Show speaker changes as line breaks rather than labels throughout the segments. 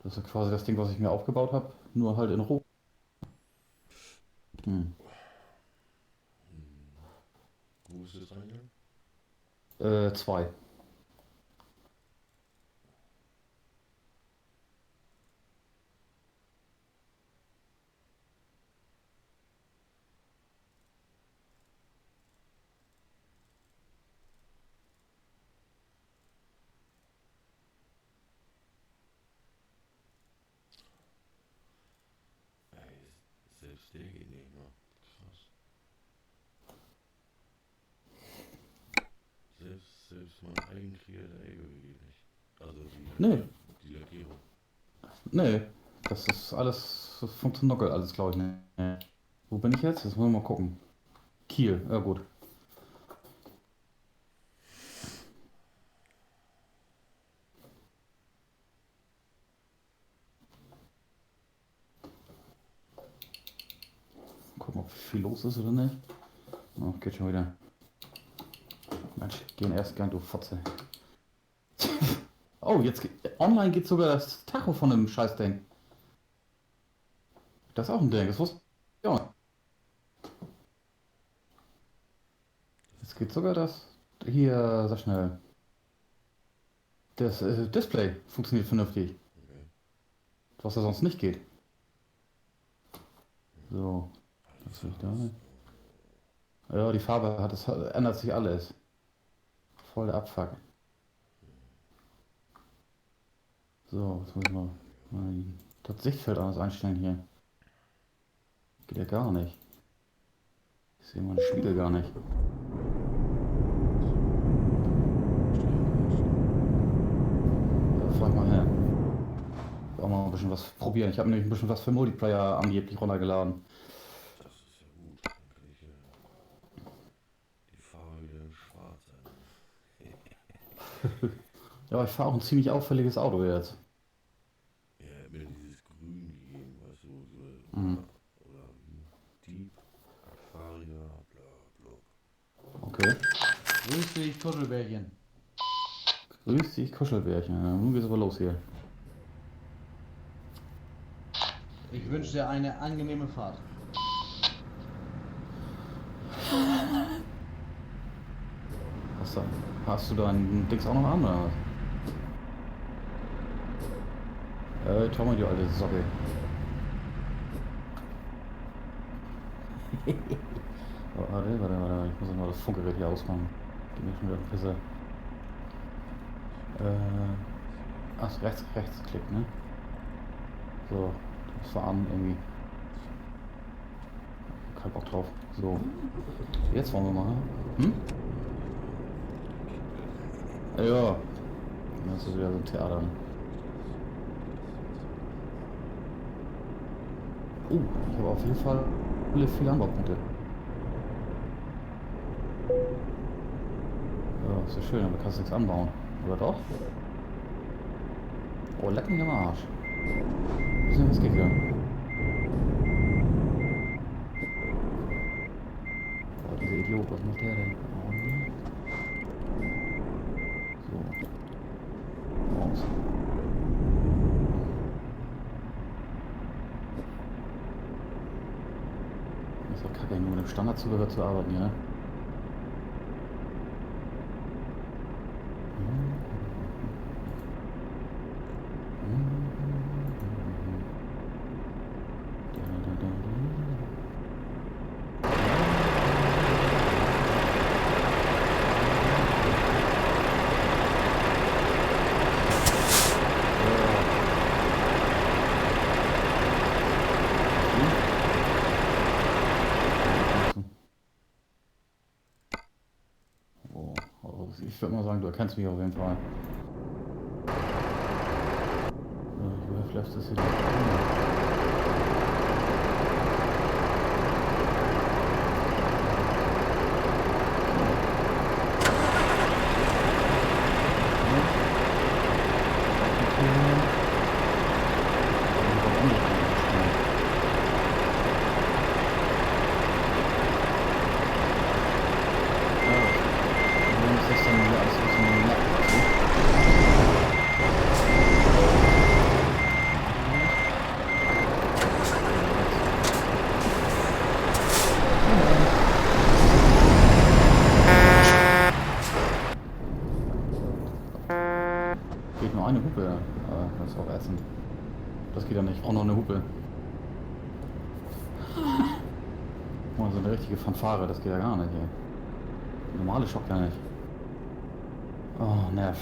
Das ist quasi das Ding, was ich mir aufgebaut habe, nur halt in Rot. Hm.
Wo ist das reingegangen?
2.
Ey, selbst der geht nicht mehr. Krass. Selbst mein eigenkreierter LKW geht nicht. Also
Nee,
die Lackierung.
nee. Das ist alles, das funktioniert alles, glaube ich, nicht. Nee. Wo bin ich jetzt? Jetzt wollen wir mal gucken. Kiel, ja gut. Gucken, ob viel los ist oder nicht. Oh, geht schon wieder. Mensch, gehen erst gern, du Fotze. Oh, online geht sogar das Tacho von dem Scheißding. Das ist auch ein Ding, das wusste ich auch nicht. Jetzt geht sogar das. Hier, sag schnell. Das Display funktioniert vernünftig.
Okay.
Was da sonst nicht geht.
Hm.
So,
Ah, die
was will ich
Farbe
da?
ist.
Ja, die Farbe hat, es ändert sich alles. Voll der Abfuck. So, was muss ich mal das Sichtfeld anders einstellen hier. Geht ja gar nicht. Ich sehe meine Spiegel gar nicht.
Stärke einstellen.
Da fahr ich mal her. Auch mal ein bisschen was probieren. Ich habe nämlich ein bisschen was für Multiplayer angeblich runtergeladen.
Das ist ja gut. Dann kann ich die Farbe wieder in schwarz ändern.
Ja, ich fahre auch ein ziemlich auffälliges Auto jetzt.
Ja, er hat mir dieses Grün gegeben, weißt du, so,
Mhm.
oder wie Dieb, Aquaria, bla bla.
Okay.
Grüß dich, Kuschelbärchen.
Grüß dich, Kuschelbärchen. Ja, nun geht's aber los hier.
Ich wünsche dir eine angenehme Fahrt.
Hast du, hast du dein Dings auch noch an, oder was? Tommy, du alte Socke. Warte. Ich muss mal das Funkgerät hier ausmachen. Geh mir schon wieder auf den Pisser. Ach, rechtsklick, ne? So, das war an irgendwie. Kein Bock drauf. So, jetzt wollen wir mal. Hm? Ja, das ist wieder so ein Theater. Ich habe auf jeden Fall viele Anbaupunkte. Ja, ist ja schön, aber kannst du nichts anbauen. Oder doch? Oh, leck mich am Arsch. Was geht hier? Oh, dieser Idiot, was macht der denn? Oh, nee. So, raus. Das ist doch kacke, nur mit dem Standardzubehör zu arbeiten hier, ne? Ich würde mal sagen, du erkennst mich auf jeden Fall. Vielleicht ist hier das dann wieder alles ein bisschen nackt. Aber das ist auch ätzend. Das geht ja nicht. Ich brauche noch eine Hupe. Oh, so eine richtige Fanfare, das geht ja gar nicht, ey. Normale schockt ja nicht. Oh, Nerv.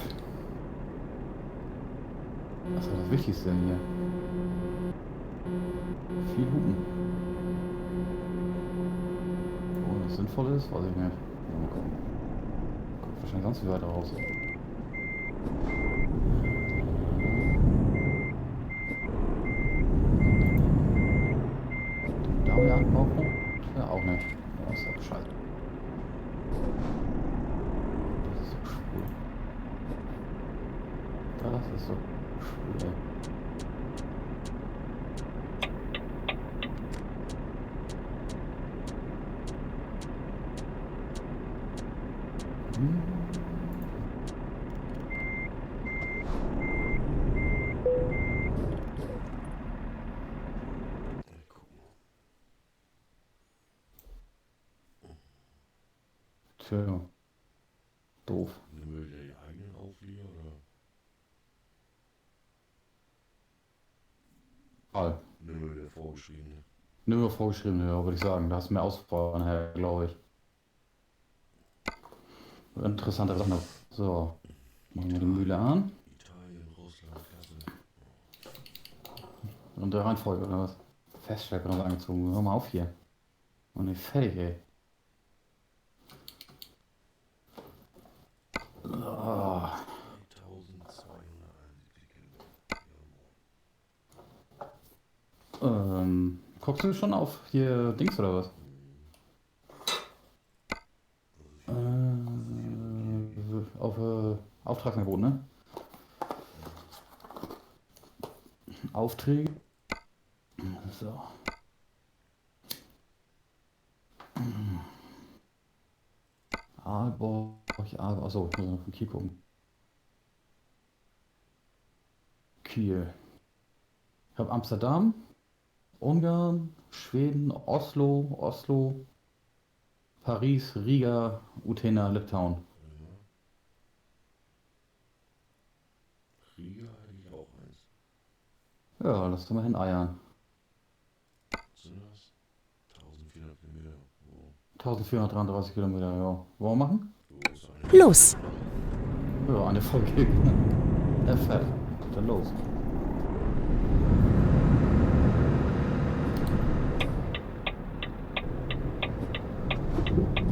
Was ist das Wichtigste denn hier? Viel Hupen. Wo das sinnvoll ist, weiß ich nicht. Mal gucken. Kommt wahrscheinlich sonst wie weiter raus. Da haben wir Anbaupunkt? Ja, auch nicht. Ja, ist ja Bescheid. Das ist so schwul. Das ist so schwul, ey. Tja, doof.
Nehmen wir die eigenen Auflieger oder
All.
nehmen wir der vorgeschriebene?
Nur vorgeschrieben, ja, würde ich sagen. Da hast du mehr Auswahl nachher, glaube ich. Interessanter Sache noch. So, machen wir die Mühle an.
Italien, Russland, Kassel.
Und der Reihenfolge, oder was? Feststärke noch angezogen. Hör mal auf hier. Und nicht fertig, ey. Oh.
3271 Kilo.
Guckst du schon auf hier Dings oder was? Auf Auftragsangebot, ne? Aufträge. So. Aalborg, achso, ich muss noch von Kiel gucken. Kiel. Ich habe Amsterdam, Ungarn, Schweden, Oslo, Paris, Riga, Utena, Litauen.
Riga hätte ich auch eins.
Ja, lass doch mal hineiern.
Sind das? 1400 Kilometer. Wo?
1433 Kilometer, ja. Wollen wir machen?
Wo ist eine?
Los!
Ja, eine Folge. FF. Dann los.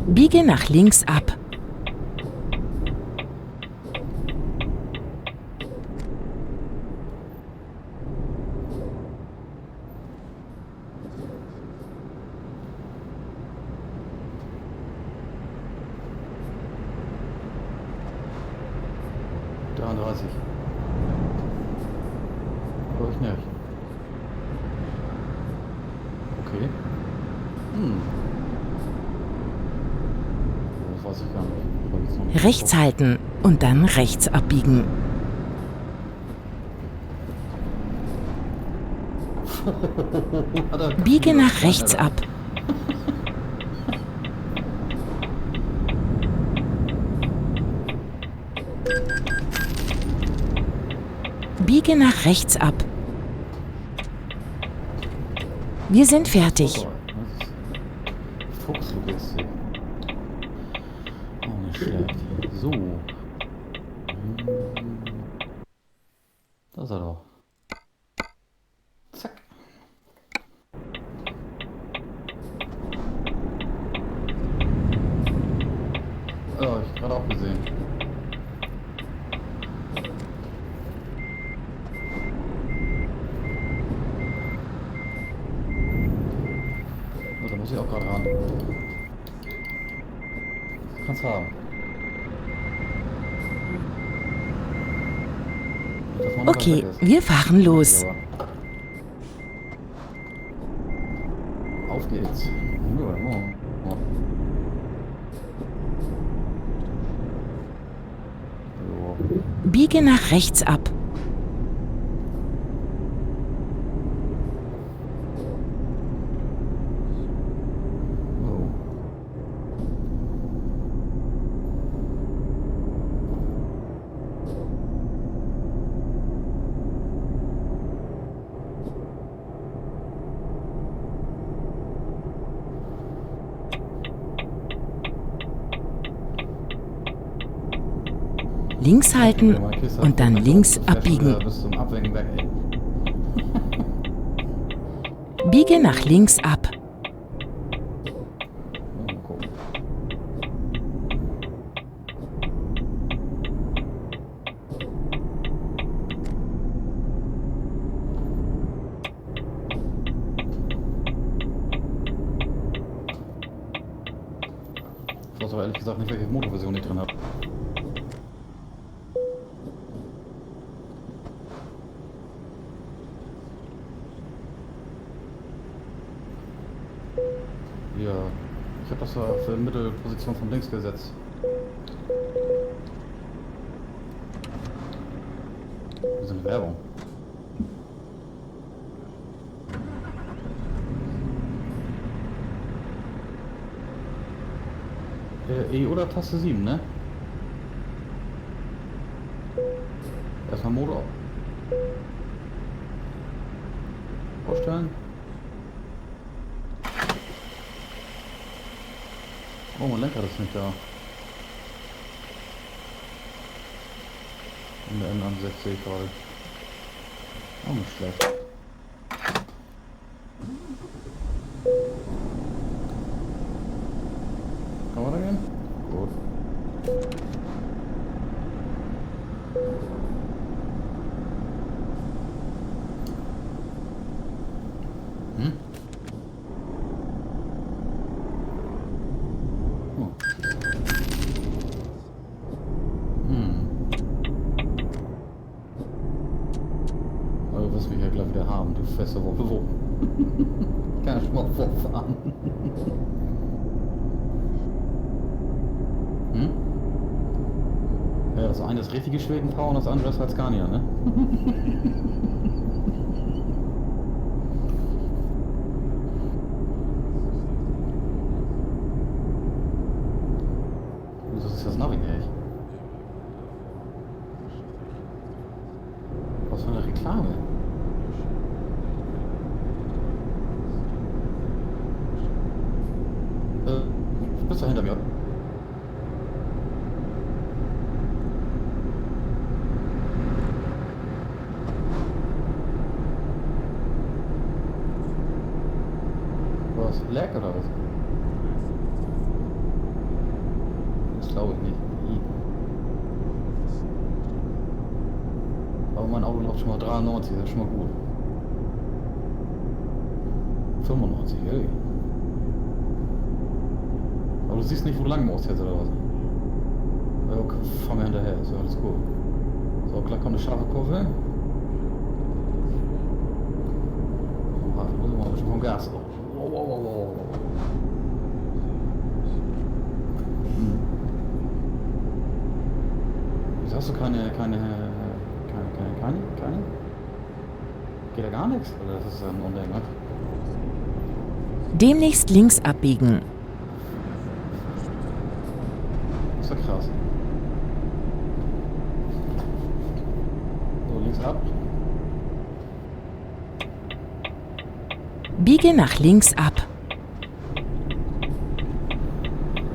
Biege nach links ab.
Glaube ich nicht. Okay. Das weiß ich gar nicht. Ich hab jetzt noch nicht
Rechts
geguckt.
halten und dann rechts abbiegen. Biege nach rechts ab. Biege nach rechts ab. Wir sind fertig.
Fuchslogistik. Oh, nicht schlecht. So. Da ist er doch. Zack. Ja, hab ich gerade auch gesehen. Oh, da muss ich auch gerade ran. Das kannst du haben. Dass man noch
Okay,
weg ist.
wir fahren los.
Aber auf geht's. Ja, oh. So.
Biege nach rechts ab.
Oh.
links halten
Meine Kiste
und dann
hat-
links
das wär schon wieder
abbiegen.
Bis zum Abwängen weg, ey.
Biege nach links ab.
Mal gucken. Ich weiß aber ehrlich gesagt nicht, welche Motorversion ich drin habe. Ja, ich habe das ja für Mittelposition von links gesetzt. Das ist eine Werbung. E oder Taste 7, ne? Erstmal Motor ausstellen. Oh, mein Lenker ist nicht da. In der N61 sehe ich gerade. Auch nicht schlecht. Kann man da gehen? Gut. Hm? Oh. Aber du wirst mich ja gleich wieder haben, du feste Woche. Wo? Kann ich schon mal vorfahren. Hm? Ja, das eine ist richtige Schwedenpower und das andere ist halt Scania, ne? Wieso ist das Navi nicht? Was für eine Reklame? Bist du hinter mir? Was? Lag oder was? Das glaube ich nicht. Aber mein Auto läuft schon mal 93, das ist schon mal gut. 95, ey. Aber du siehst nicht, wo du lang musst jetzt, oder was? Ja, okay, fahr mir hinterher, ist ja alles gut. So, gleich kommt eine scharfe Kurve. Oh, da muss ich mal ein bisschen vom Gas. Wow, wow, wow, wow. Wieso hast du keine? Geht da gar nichts? Oder das ist ein Unding, ne?
Demnächst links abbiegen.
Das ist ja krass. So, links ab.
Biege nach links ab.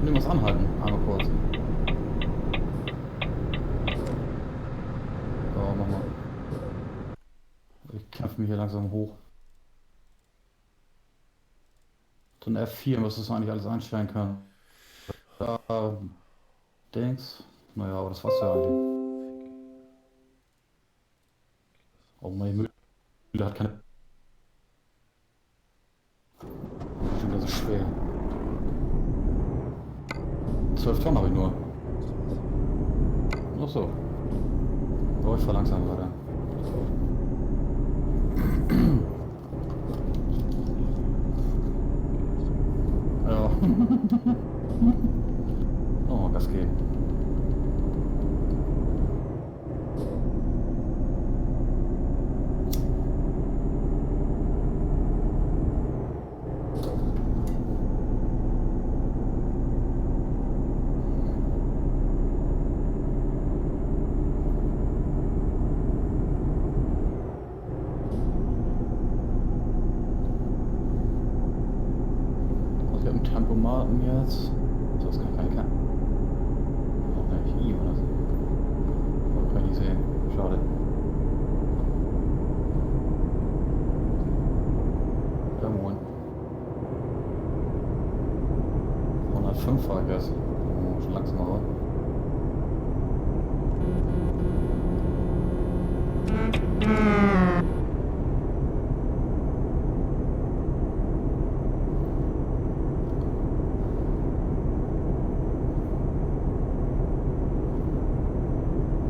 Nimm was anhalten, einmal kurz. So, mach mal. Ich kämpfe mich hier langsam hoch. So ein F4 müsstest du eigentlich alles einstellen können. Da, Dings. Naja, aber das war's ja eigentlich. Oh, meine Mühle hat keine. Stimmt, das ist schwer. 12 Tonnen habe ich nur. Ach so. Oh, ich verlangsame weiter. Ja. Oh, Gas geben. Ich habe einen Tempomaten jetzt. Das ist gar keine Karte. Auch nicht I oder so. fahre ich jetzt. Oh, schon langsam aber.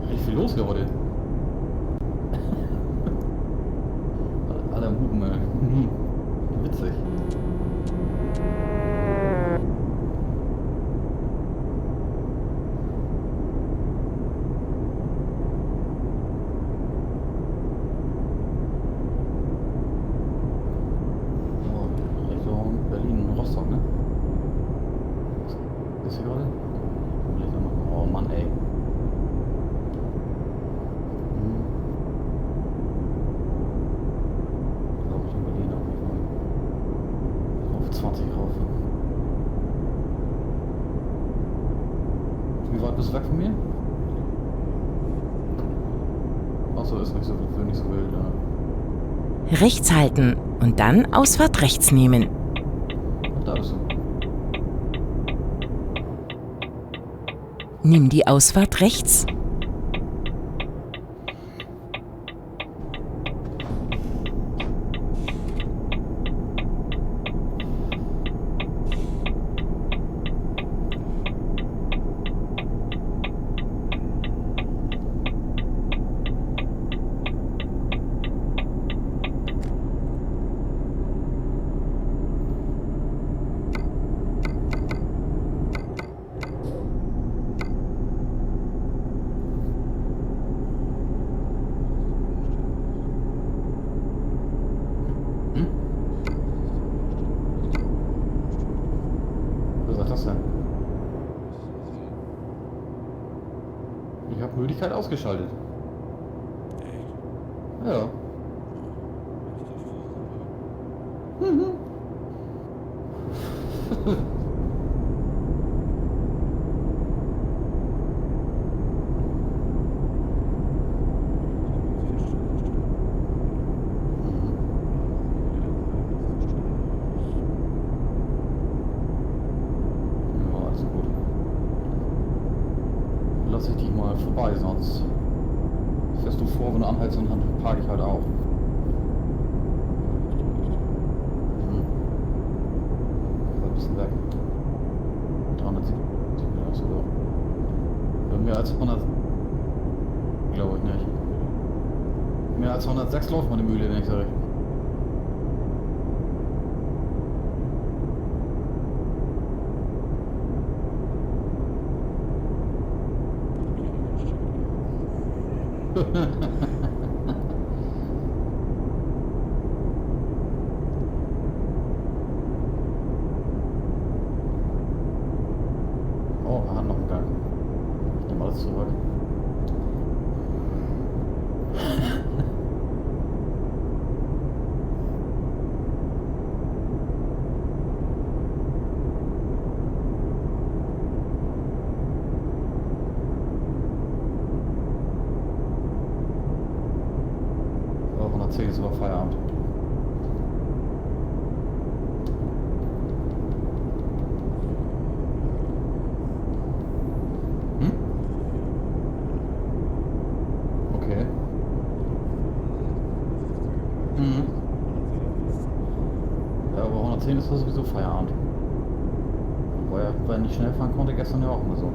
Richtig viel los hier heute. Alle am Hupen, ey. Witzig. Richtung Berlin-Rostock, ne? Was ist hier gerade? Oh Mann, ey. Richtung Berlin auf jeden Fall. Auf 20 rauf. Wie weit bist du weg von mir? Achso, ist nicht so wild, ja.
Rechts halten und dann Ausfahrt rechts nehmen.
Ach, da bist du.
Nimm die Ausfahrt rechts.
Was sagt das denn? Ich habe Müdigkeit ausgeschaltet.
Echt?
Ja. Ja, alles gut. Lass ich dich mal vorbei, sonst fährst du vor, wenn du anhältst und dann parke ich halt auch. Ein bisschen weg. 370 Meter sogar. Mehr als 100. Glaube ich nicht. Mehr als 106 läuft meine Mühle, wenn ich sage. Oh, wir haben noch einen Gang. Ich nehme alles zurück. Oh, 110 ist aber Feierabend. Hm? Okay. Mhm. Ja, aber 110 ist das sowieso Feierabend. Wobei, wenn ich schnell fahren konnte, gestern ja auch immer so.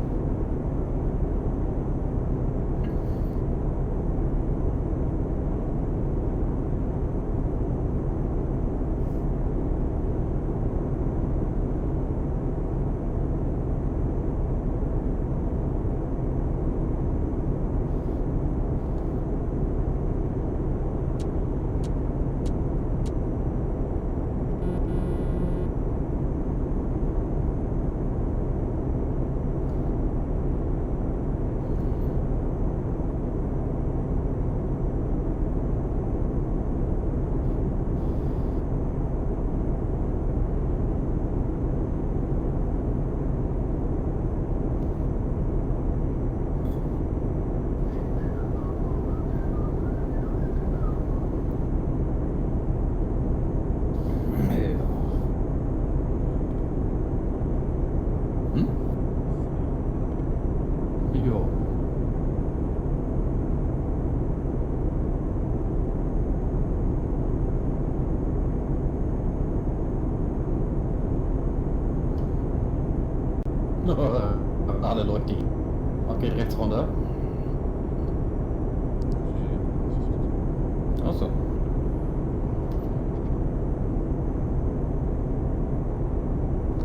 Alle Leute. Okay, rechts runter. Achso.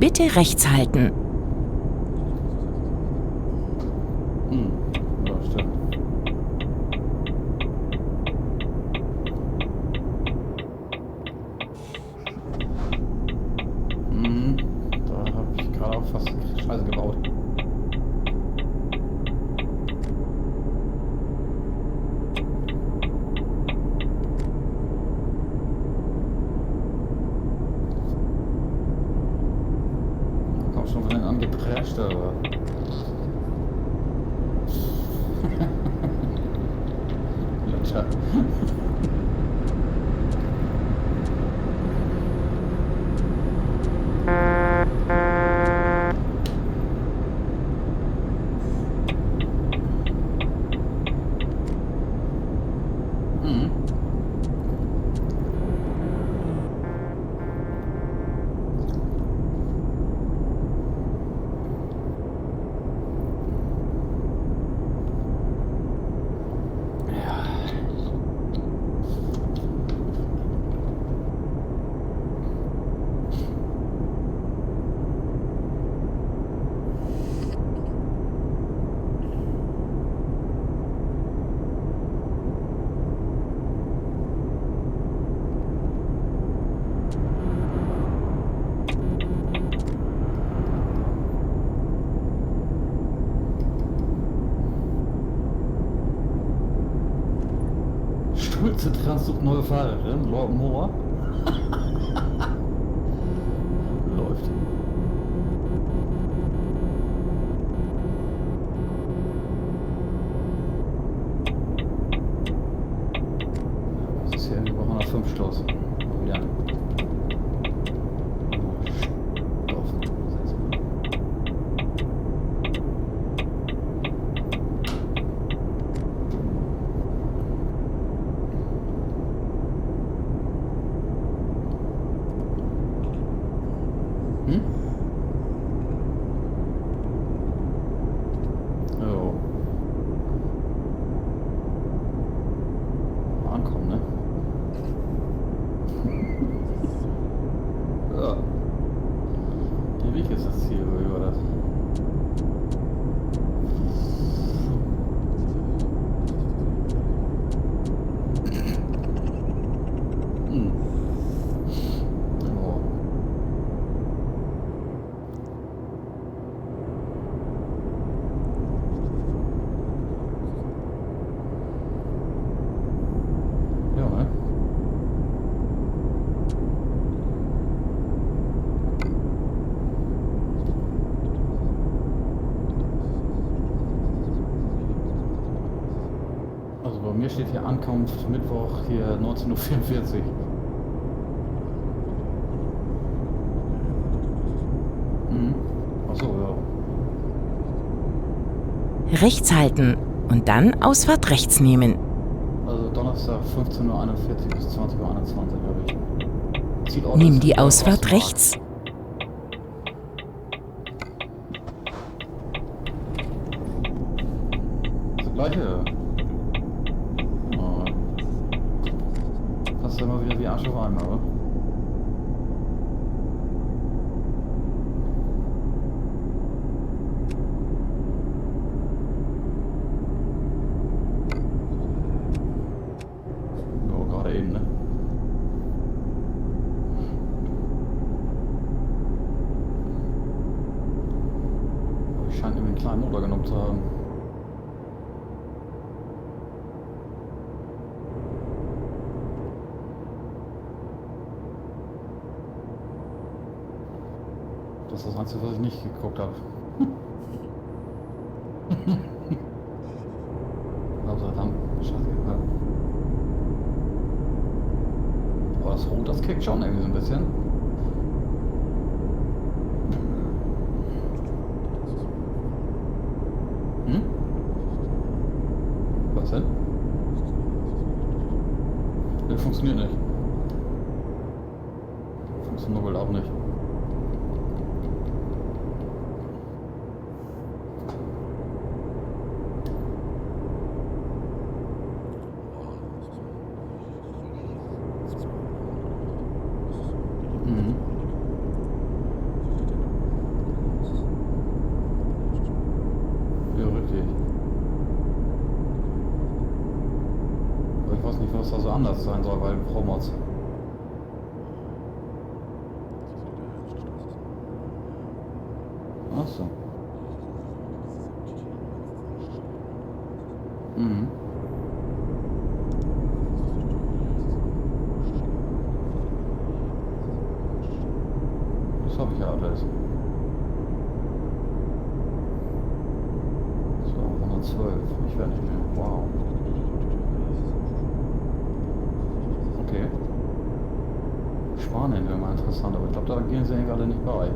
Bitte rechts halten.
Ja, stimmt. Da habe ich gerade auch fast Scheiße gebaut. Komm schon von den angeprescht, aber. Lutscher. Schulze Trans sucht neue Fahrerin, Lord Moore. Läuft. Was ist hier irgendwie bei 105 Schluss? Mal wieder. Stoff. Jo. Ankommen, ne? Ja. Der Weg ist das Ziel, wie war das? Oh. Ja, ne? Also bei mir steht hier Ankunft Mittwoch hier 19:44 Uhr. Achso, ja.
Rechts halten und dann Ausfahrt rechts nehmen.
Also Donnerstag 15:41 Uhr bis 20:21 Uhr, glaube ich. Zielort
Nimm
ist
die Ausfahrt
Osnabrück.
rechts.
Das gleiche. Oh. Fast immer wieder wie Arsch auf einmal, oder? Oh, gerade eben, ne? Aber ich scheine irgendwie einen kleinen Motor genommen zu haben. Das ist das Einzige, was ich nicht geguckt habe. Also dann, scheiße. Ja. Aber das Rot, das kickt schon irgendwie so ein bisschen. Was denn? Das funktioniert nicht. Funktioniert wohl auch nicht. woanders sein soll, weil Promods. Ach so. Mhm. Das habe ich ja alles. So, 112. Ich werde nicht mehr. Wow. Okay. Spanien wäre mal interessant, aber ich glaube, da gehen sie irgendwie alle nicht bei.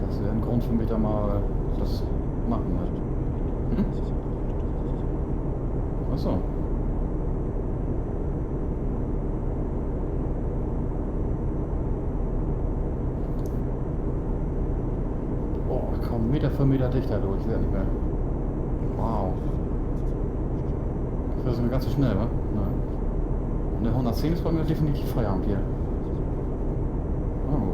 Das wäre ein Grund für mich, da mal das machen wird. Hm? Achso. Oh, ich komme Meter für Meter dichter durch, ich werde nicht mehr. Wow. Das ist mir ganz so schnell, wa? Nein. Und der 110 ist bei mir definitiv Feierabend hier. Oh.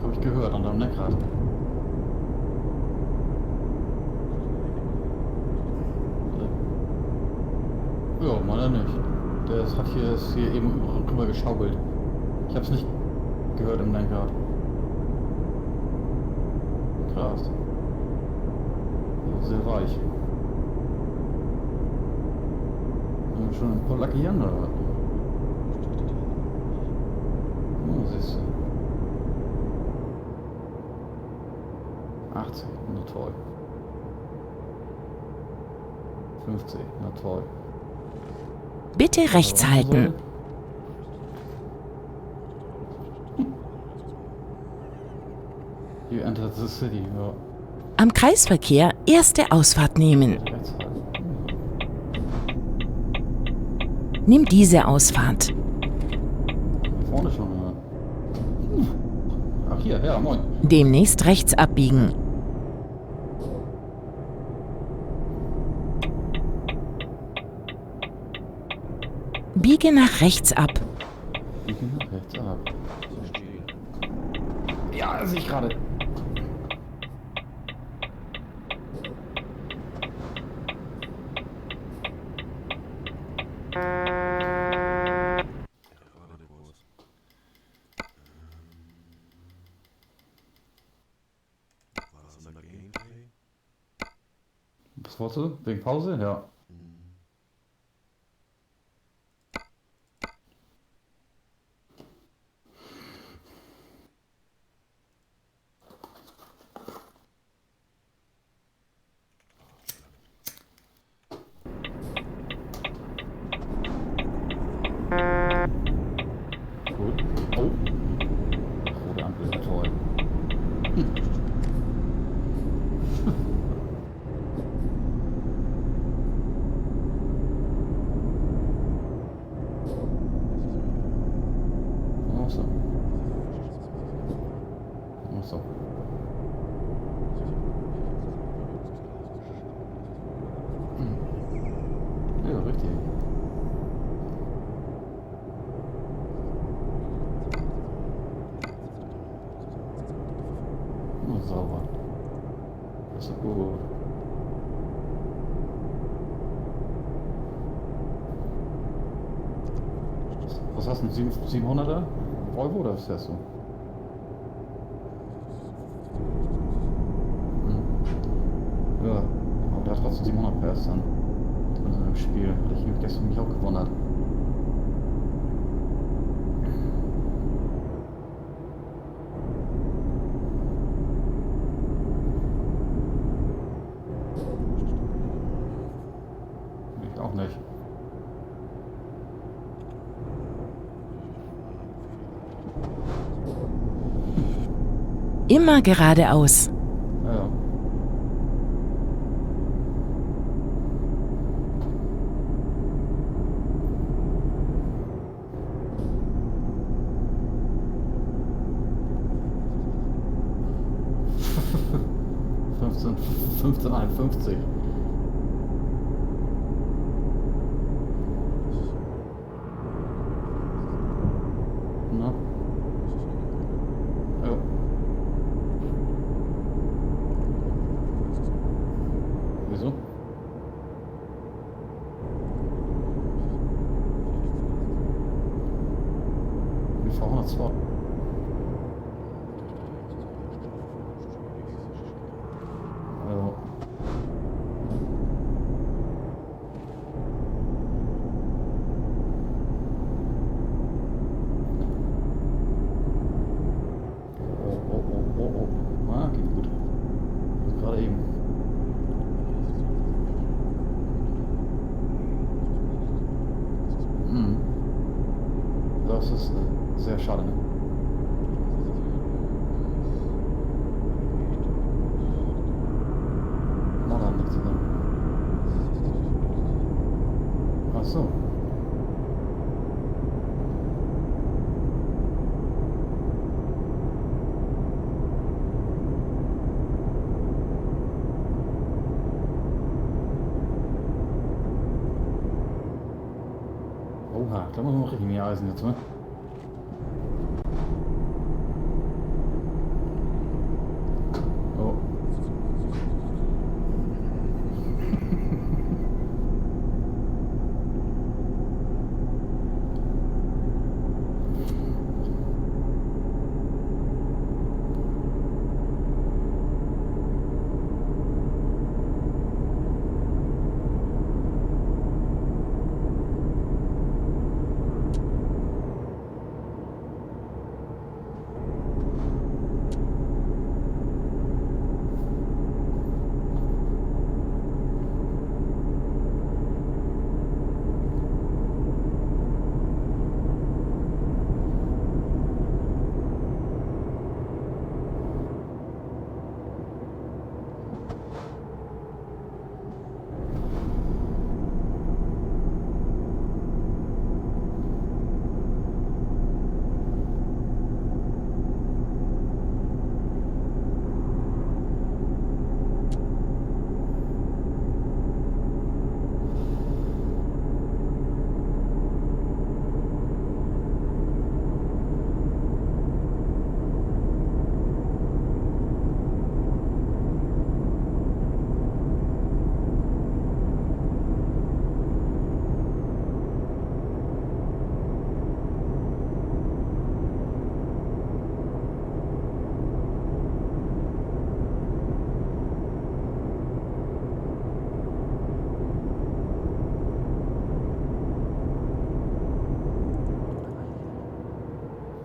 Habe ich gehört an deinem Lenkrad. Ja, meiner nicht. Der ist hier eben rüber geschaukelt. Ich habe es nicht gehört im Lenkrad. Krass. Sehr weich. Schon ein paar lackieren oder was? Oh, siehst du. 80, na toll. 50, na toll.
Bitte rechts halten.
You entered the city, ja.
Am Kreisverkehr erste Ausfahrt nehmen.
Rechts halten.
Nimm diese Ausfahrt.
Vorne schon, ja. Ach hier, ja, moin.
Demnächst rechts abbiegen. Biege nach rechts ab.
Ich bin nach rechts ab. Ja, sehe ich gerade. Was wolltest du? Wegen Pause? Ja. Gut. Oh. Rote Ampel, ja, toll. Ach so. Ach so. Ja, richtig. Oh, sauber. Das ist gut. Was hast du, einen 700er Volvo oder was fährst du? Hm. Ja, aber der hat trotzdem 700 PS dann. In so einem Spiel. Hatte ich mich gestern mich auch gewundert. Ich auch nicht.
Immer geradeaus.
Ja, ja. Fünfzehn 1551. Na? Ja. gerade eben. Mhm. Das ist sehr schade, ne? Na dann, nicht zusammen. Ach so. Oha, da muss man noch richtig mehr Eisen jetzt, ne? Oh.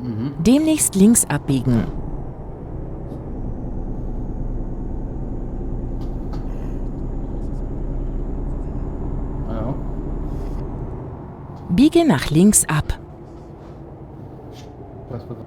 Mhm.
Demnächst links abbiegen.
Ja.
Biege nach links ab.
Was wird